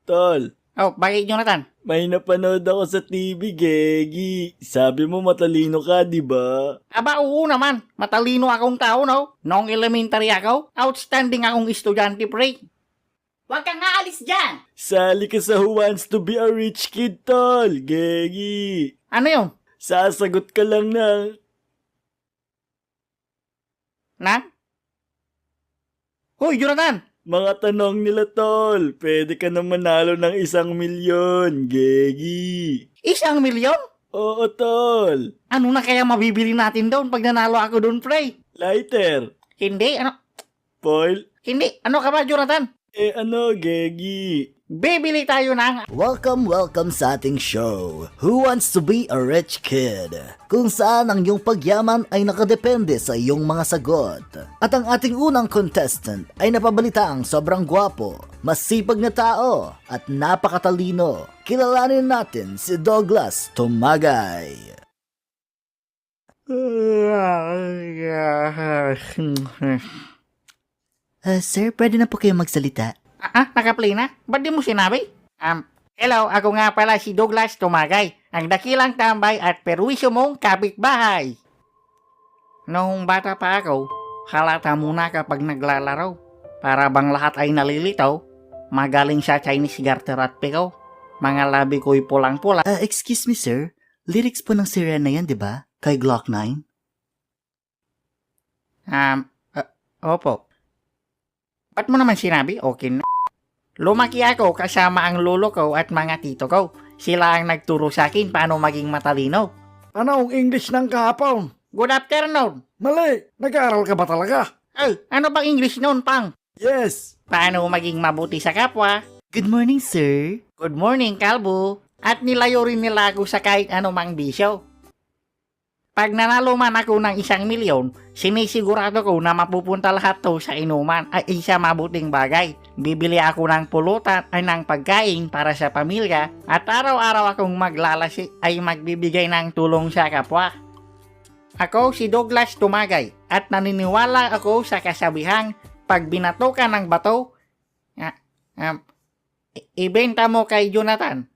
Tol, Oh, bakit Jonathan? may napanood ako sa TV, Gegi. Sabi mo matalino ka, di ba? Aba, oo naman. Matalino akong tao, no? Noong elementary ako, outstanding akong estudyante, pre. Huwag kang aalis dyan! Sali ka sa Who Wants to be a Rich Kid, tol, Gegi. Ano yun? Sasagot ka lang ng... Na? Hoy, Jonathan! Mga tanong nila, tol. Pwede ka na manalo ng 1,000,000, Gegi. 1,000,000? Oo, tol. Ano na kaya mabibili natin doon pag nanalo ako doon, pre? Lighter. Hindi, ano? Foil. Hindi, ano ka ba, Jonathan? Gegi. Bibili tayo ng... Welcome sa ating show, Who Wants to be a Rich Kid? Kung saan ang iyong pagyaman ay nakadepende sa iyong mga sagot. At ang ating unang contestant ay napabalitaang sobrang gwapo, masipag na tao, at napakatalino. Kilalanin natin si Douglas Tumagay. Sir, pwede na po kayo magsalita. Naka-play na? Ba't di mo sinabi? Hello, ako nga pala si Douglas Tumagay, ang dakilang tambay at perwisyo mong kapitbahay. Noong bata pa ako, halata muna kapag naglalaro. Para bang lahat ay nalilitaw, magaling sa Chinese garter at pikaw. Mga labi ko'y pulang-pula. Excuse me sir, lyrics po ng Siren na yan, di ba? Kay Glock 9? Opo. Ba't mo naman sinabi? Okay na. Lumaki ako kasama ang lolo ko at mga tito ko. Sila ang nagturo sa akin paano maging matalino. Anong English ng kahapon? Good afternoon. Mali! Nag-aaral ka ba talaga? Ano bang English noon, Pang? Yes! Paano maging mabuti sa kapwa? Good morning sir. Good morning, Kalbo. At nilayo rin nila ako sa kahit anumang bisyo. Pag nanalo man ako ng 1,000,000, sinisigurado ko na mapupunta lahat to sa inuman ay isa mabuting bagay. Bibili ako ng pulutan ay ng pagkain para sa pamilya at araw-araw akong maglalasi ay magbibigay ng tulong sa kapwa. Ako si Douglas Tumagay at naniniwala ako sa kasabihang pag binato ka ng bato, ibenta mo kay Jonathan.